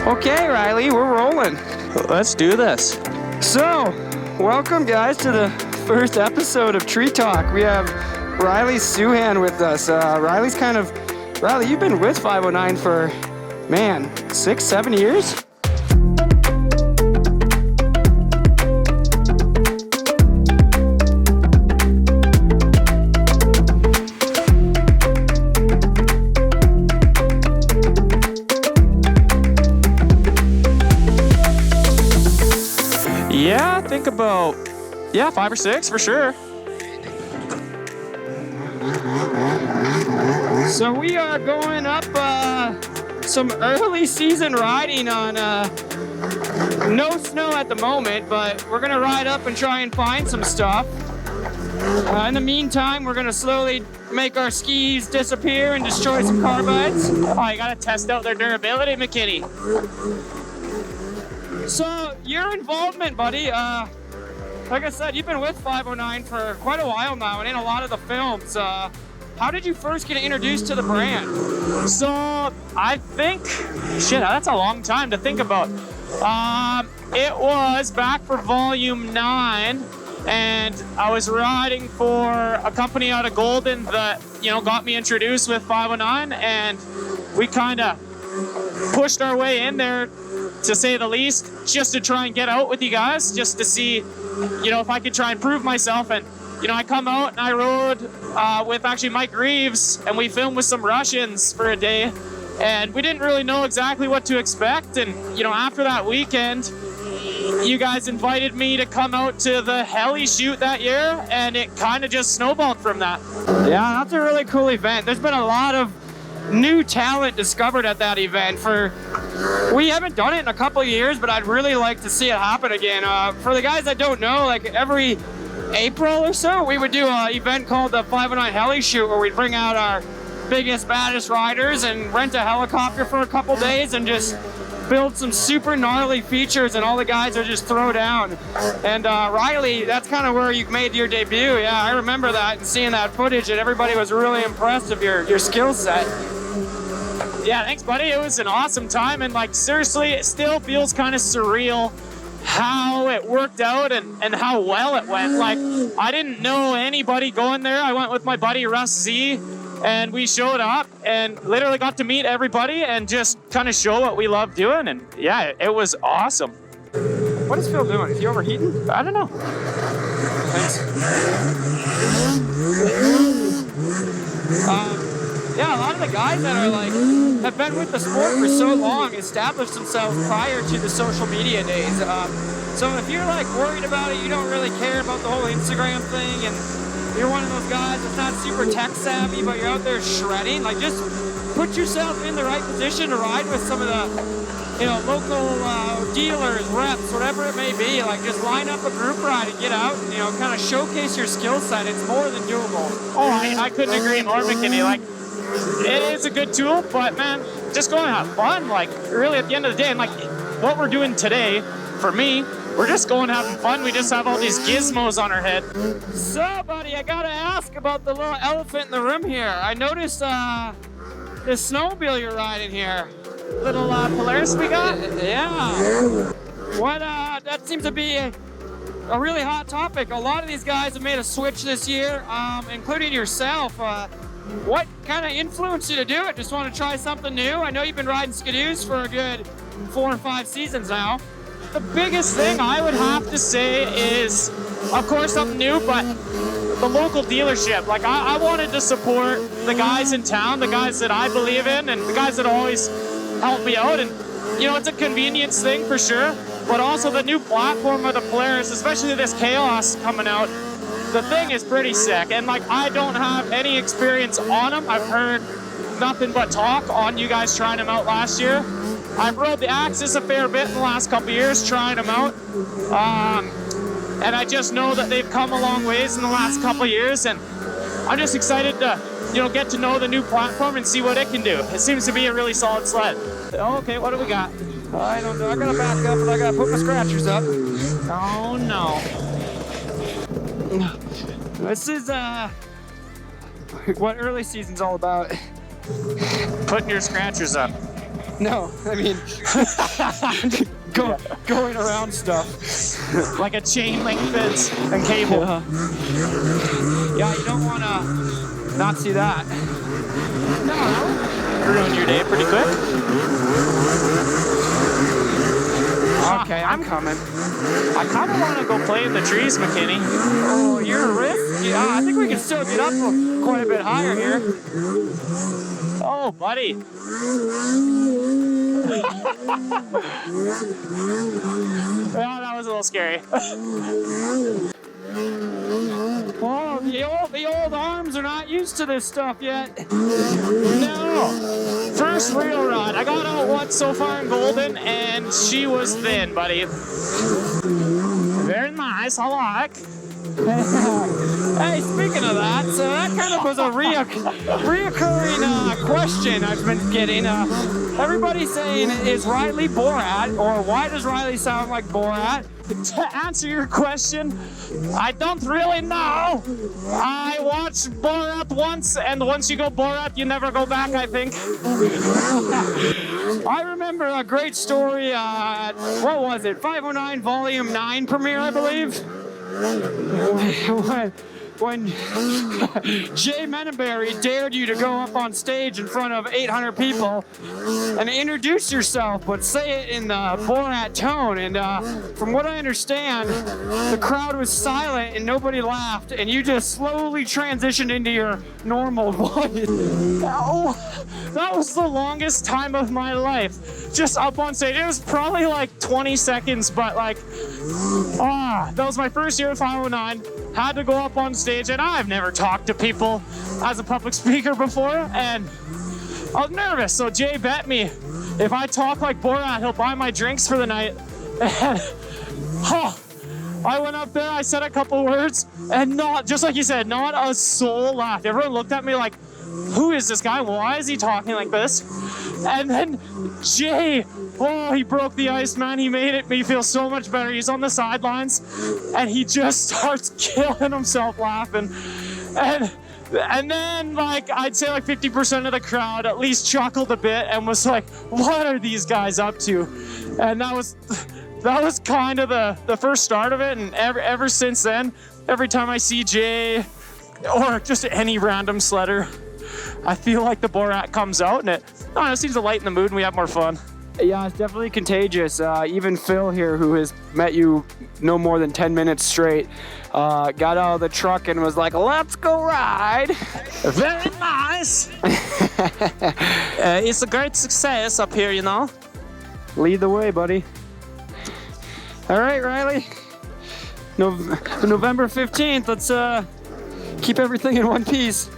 Okay, Riley, we're rolling. Let's do this. So, welcome guys to the first episode of Tree Talk. We have Riley SUHAN with us. Riley, you've been with 509 for, man, 6-7 years? Yeah, I think about, 5 or 6 for sure. So we are going up some early season riding on no snow at the moment, but we're gonna ride up and try and find some stuff. In the meantime, we're gonna slowly make our skis disappear and destroy some carbides. Oh, you gotta test out their durability, McKinney. So your involvement, buddy, like I said, you've been with 509 for quite a while now and in a lot of the films. How did you first get introduced to the brand? So I think, that's a long time to think about. It was back for volume 9, and I was riding for a company out of Golden that, got me introduced with 509, and we kind of pushed our way in there, to say the least, just to try and get out with you guys, just to see, if I could try and prove myself. And, I come out and I rode with actually Mike Reeves, and we filmed with some Russians for a day, and we didn't really know exactly what to expect. And, after that weekend, you guys invited me to come out to the heli shoot that year, and it kind of just snowballed from that. Yeah, that's a really cool event. There's been a lot of new talent discovered at that event. We haven't done it in a couple of years, but I'd really like to see it happen again. For the guys that don't know, like every April or so, we would do an event called the 509 Heli Shoot, where we'd bring out our biggest, baddest riders and rent a helicopter for a couple days and just build some super gnarly features, and all the guys are just throw down. And Riley, that's kind of where you made your debut. Yeah, I remember that and seeing that footage, and everybody was really impressed of your skill set. Yeah, thanks, buddy. It was an awesome time, and seriously, it still feels kind of surreal how it worked out and how well it went. I didn't know anybody going there. I went with my buddy Russ Z, and we showed up and literally got to meet everybody and just kind of show what we love doing. And yeah, it was awesome. What is Phil doing? Is he overheating? I don't know. Thanks. Yeah, a lot of the guys that are have been with the sport for so long established themselves prior to the social media days. So if you're worried about it, you don't really care about the whole Instagram thing, and you're one of those guys that's not super tech savvy, but you're out there shredding, just put yourself in the right position to ride with some of the local dealers, reps, whatever it may be. Just line up a group ride and get out and, kind of showcase your skill set. It's more than doable. Oh, I couldn't agree more, McKinney. It is a good tool, but man, just go and have fun. Really at the end of the day, and what we're doing today, for me, we're just going having fun. We just have all these gizmos on our head. So, buddy, I gotta ask about the little elephant in the room here. I noticed this snowmobile you're riding here. Little Polaris we got? Yeah. That seems to be a really hot topic. A lot of these guys have made a switch this year, including yourself. What kind of influenced you to do it? Just want to try something new? I know you've been riding Skidoos for a good 4 or 5 seasons now. The biggest thing I would have to say is, of course, something new, but the local dealership. I wanted to support the guys in town, the guys that I believe in, and the guys that always help me out. And, it's a convenience thing for sure, but also the new platform of the Polaris, especially this Chaos coming out. The thing is pretty sick, and I don't have any experience on them. I've heard nothing but talk on you guys trying them out last year. I've rode the Axis a fair bit in the last couple of years trying them out, and I just know that they've come a long ways in the last couple of years, and I'm just excited to get to know the new platform and see what it can do. It seems to be a really solid sled. Okay, what do we got? I don't know. I gotta back up, and I gotta put my scratchers up. Oh no. This is what early season's all about. Putting your scratchers up. No, I mean, going around stuff. Like a chain link fence and cable. Yeah, you don't want to not see that. No. Ruin your day pretty quick. Okay, I'm coming. I kind of want to go play in the trees, McKinney. Oh, you're a risk? Yeah, I think we can still get up quite a bit higher here. Oh, buddy. Well, that was a little scary. Oh, the old arms are not used to this stuff yet. No. First real rod. I got out once so far in Golden, and she was thin, buddy. Very nice. I like. Hey, speaking of that, so that kind of was a reoccurring question I've been getting. Everybody's saying, is Riley Borat, or why does Riley sound like Borat? To answer your question, I don't really know. I watched Borat once, and once you go Borat, you never go back, I think. I remember a great story at, what was it, 509 Volume 9 premiere, I believe? When Jay Menenberry dared you to go up on stage in front of 800 people and introduce yourself, but say it in the Borat tone. And from what I understand, the crowd was silent and nobody laughed, and you just slowly transitioned into your normal voice. Oh, that was the longest time of my life. Just up on stage. It was probably like 20 seconds, but like, that was my first year at 509. Had to go up on stage, and I've never talked to people as a public speaker before, and I was nervous. So Jay bet me if I talk like Borat, he'll buy my drinks for the night. And I went up there, I said a couple words, and not, just like you said, not a soul laughed. Everyone looked at me like, who is this guy? Why is he talking like this? And then Jay, he broke the ice, man. He made me feel so much better. He's on the sidelines, and he just starts killing himself laughing. And then, like, I'd say like 50% of the crowd at least chuckled a bit and was like, what are these guys up to? And that was kind of the first start of it. And ever since then, every time I see Jay or just any random sledder, I feel like the Borat comes out, and it seems to lighten the mood and we have more fun. Yeah, it's definitely contagious. Even Phil here, who has met you no more than 10 minutes straight, got out of the truck and was like, let's go ride. Very nice. It's a great success up here, you know. Lead the way, buddy. All right, Riley. November 15th, let's keep everything in one piece.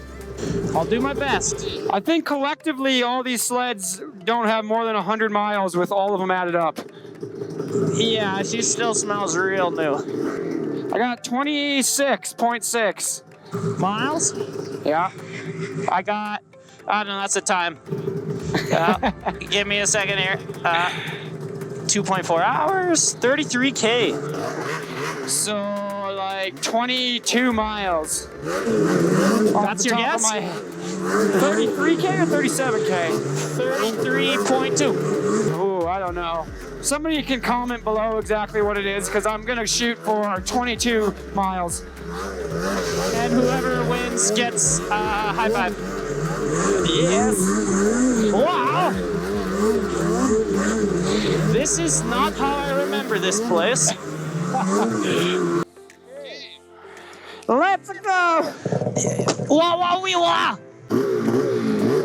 I'll do my best. I think collectively all these sleds don't have more than 100 miles with all of them added up. Yeah, she still smells real new. I got 26.6 miles. Yeah. I don't know, that's the time. Give me a second here. 2.4 hours, 33K. So like 22 miles. That's your guess? 33K or 37K? 33.2. Oh, I don't know. Somebody can comment below exactly what it is, because I'm going to shoot for 22 miles. And whoever wins gets a high five. Yes. Wow. This is not how I remember this place. Let's go! Wah.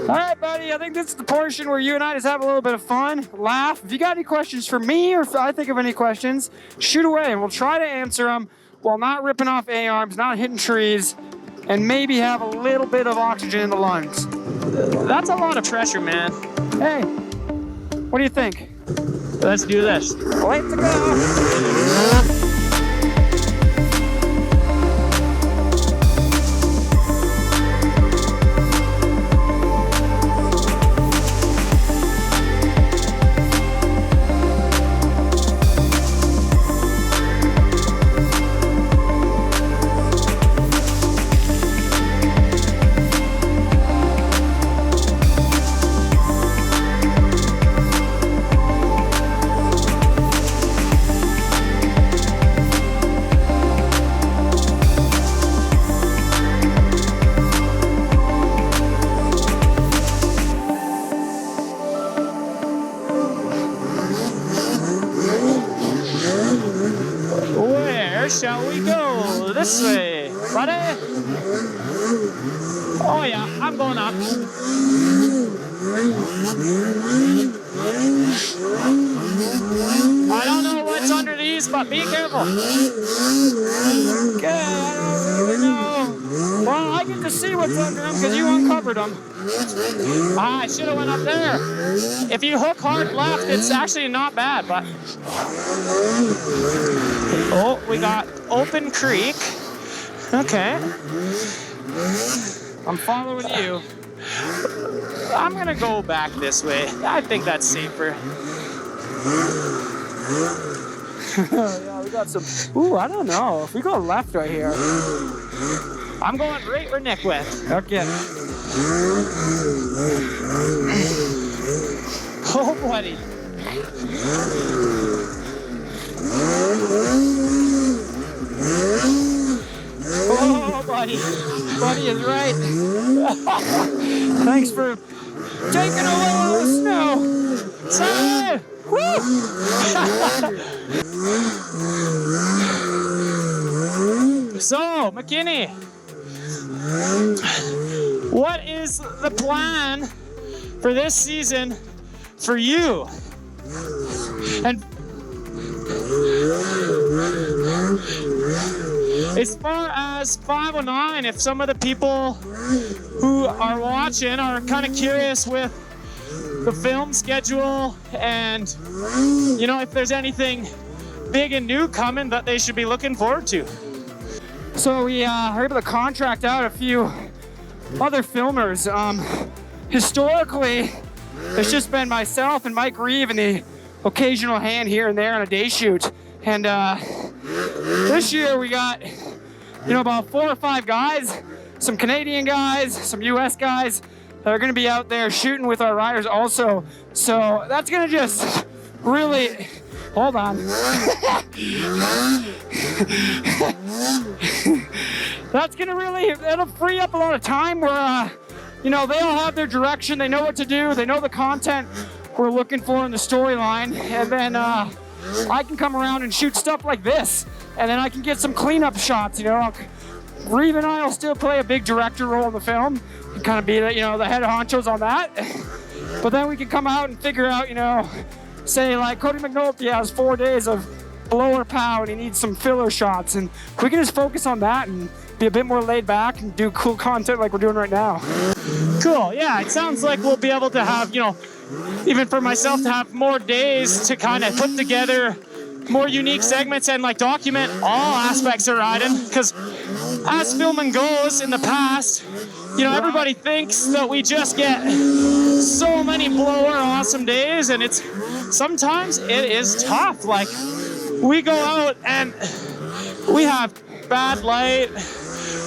All right, buddy, I think this is the portion where you and I just have a little bit of fun, laugh. If you got any questions for me, or if I think of any questions, shoot away, and we'll try to answer them while not ripping off A-arms, not hitting trees, and maybe have a little bit of oxygen in the lungs. That's a lot of pressure, man. Hey, what do you think? Let's do this. Let's go! Or shall we go this way, buddy? Oh yeah, I'm going up. I don't know what's under these, but be careful. Okay, I don't really know. Well, I get to see what's under them because you uncovered them. I should have went up there. If you hook hard left, it's actually not bad, but... Oh, we got open creek. Okay. I'm following you. I'm gonna go back this way. I think that's safer. Yeah, we got some. Ooh, I don't know. If we go left right here. I'm going right where Nick went. Okay. Oh, buddy. Oh, buddy. Buddy is right. Thanks for taking a little snow. Sorry. Woo! So, McKinney, what is the plan for this season for you? And as far as 509, if some of the people who are watching are kind of curious with the film schedule and, you know, if there's anything big and new coming that they should be looking forward to. So we are able to contract out a few other filmers. Historically, it's just been myself and Mike Reeve and the occasional hand here and there on a day shoot. And this year we got, you know, about 4 or 5 guys, some Canadian guys, some US guys that are gonna be out there shooting with our riders also. So that's gonna just really, hold on. That's gonna really, it'll free up a lot of time where, you know, they all have their direction, they know what to do, they know the content we're looking for in the storyline, and then I can come around and shoot stuff like this, and then I can get some cleanup shots, you know. Reeve and I will still play a big director role in the film, and kind of be the, you know, the head honchos on that, but then we can come out and figure out, you know, say like Cody McNulty has 4 days of blower pow and he needs some filler shots, and we can just focus on that and be a bit more laid back and do cool content like we're doing right now. Cool, yeah, it sounds like we'll be able to have, you know, even for myself to have more days to kind of put together more unique segments and like document all aspects of riding, because as filming goes in the past, you know, everybody thinks that we just get so many blower awesome days, and it's sometimes it is tough. Like we go out and we have bad light,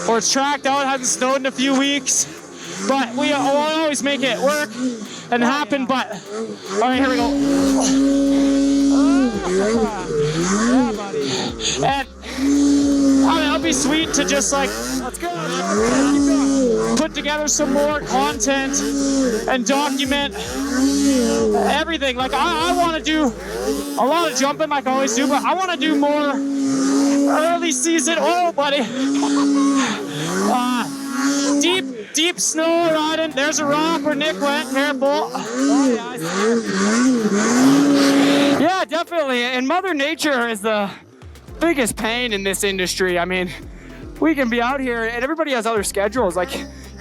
or it's tracked out, it hasn't snowed in a few weeks, but we always make it work and happen. But all right, here we go. Yeah, buddy. And I mean, it'll be sweet to just like, Let's go. Keep going. put together some more content and document everything. Like I want to do a lot of jumping like I always do, but I want to do more early season. Oh, buddy. Deep snow riding. There's a rock where Nick went. Careful. Oh, yeah, I see it. Yeah, definitely. And Mother Nature is the biggest pain in this industry. I mean, we can be out here and everybody has other schedules. Like,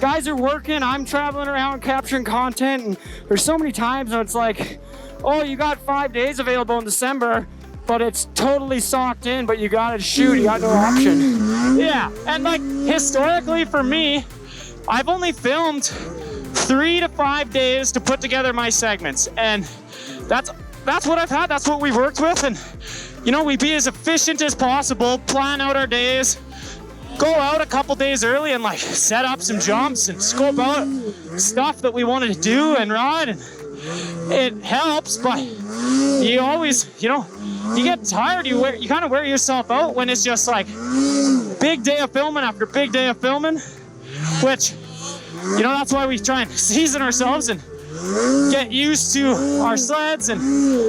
guys are working, I'm traveling around capturing content, and there's so many times when it's like, oh, you got 5 days available in December, but it's totally socked in, but you gotta shoot, you got no option. Yeah, and like historically for me, I've only filmed 3 to 5 days to put together my segments, and that's what I've had, that's what we've worked with, and you know, we be as efficient as possible, plan out our days, go out a couple days early and like set up some jumps and scope out stuff that we wanted to do and ride, and it helps, but you always, you know, you get tired, you kind of wear yourself out when it's just like big day of filming after big day of filming, which, you know, that's why we try and season ourselves and get used to our sleds and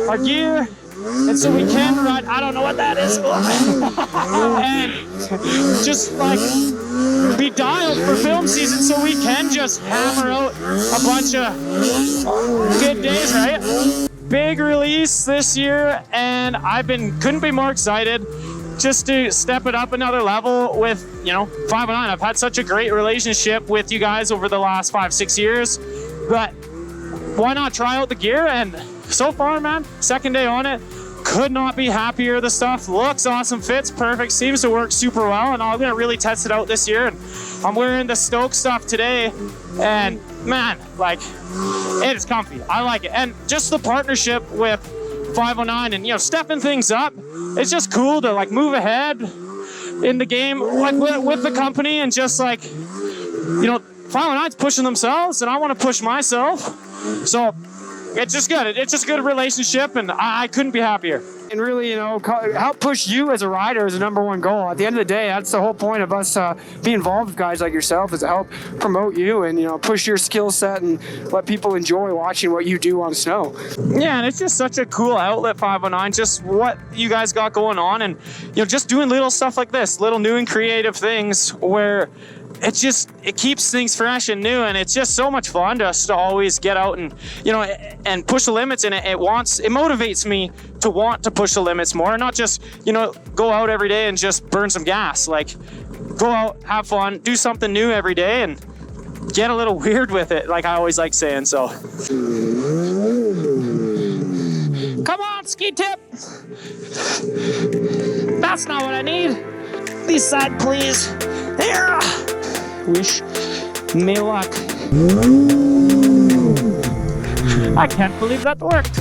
our gear. And so we can ride, I don't know what that is, and just like be dialed for film season so we can just hammer out a bunch of good days, right? Big release this year, and couldn't be more excited just to step it up another level with, 509. I've had such a great relationship with you guys over the last 5-6 years, but why not try out the gear? And so far, man, second day on it, could not be happier. The stuff looks awesome, fits perfect, seems to work super well, and I'm gonna really test it out this year. And I'm wearing the Stoke stuff today, and man, like, it is comfy. I like it. And just the partnership with 509 and, stepping things up, it's just cool to like move ahead in the game, like with the company, and just like, 509's pushing themselves and I want to push myself. So it's just good. It's just a good relationship, and I couldn't be happier. And really, help push you as a rider is the number one goal. At the end of the day, that's the whole point of us being involved with guys like yourself, is to help promote you and, push your skill set and let people enjoy watching what you do on snow. Yeah, and it's just such a cool outlet, 509, just what you guys got going on, and, just doing little stuff like this, little new and creative things where it keeps things fresh and new, and it's just so much fun to always get out and and push the limits, and it motivates me to want to push the limits more, not just go out every day and just burn some gas. Like, go out, have fun, do something new every day, and get a little weird with it, like I always like saying. So come on, ski tip. That's not what I need. East side, please. There. Wish me luck. I can't believe that worked.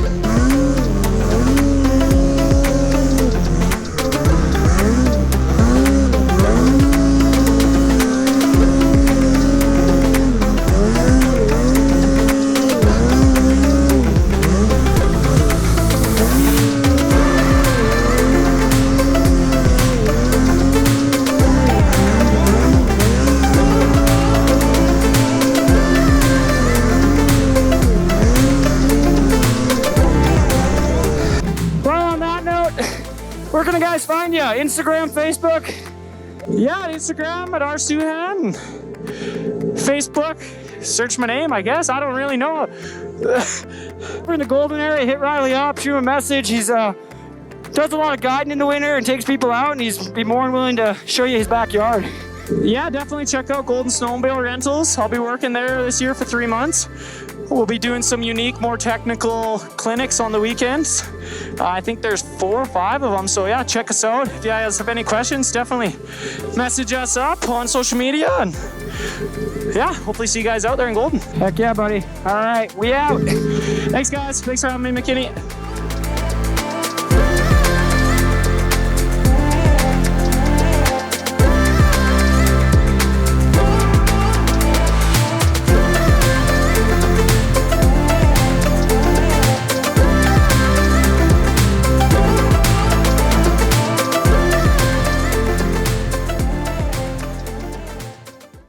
Where can the guys find you? Instagram, Facebook? Yeah, Instagram at SUHAN. Facebook, search my name, I guess. I don't really know. We're in the Golden area. Hit Riley up, shoot him a message. He's does a lot of guiding in the winter and takes people out, and he's be more than willing to show you his backyard. Yeah, definitely check out Golden Snowmobile Rentals. I'll be working there this year for 3 months. We'll be doing some unique, more technical clinics on the weekends. I think there's 4 or 5 of them, so yeah, check us out. If you guys have any questions, definitely message us up on social media, and yeah, hopefully see you guys out there in Golden. Heck yeah, buddy. All right, we out. Thanks, guys. Thanks for having me, McKinney.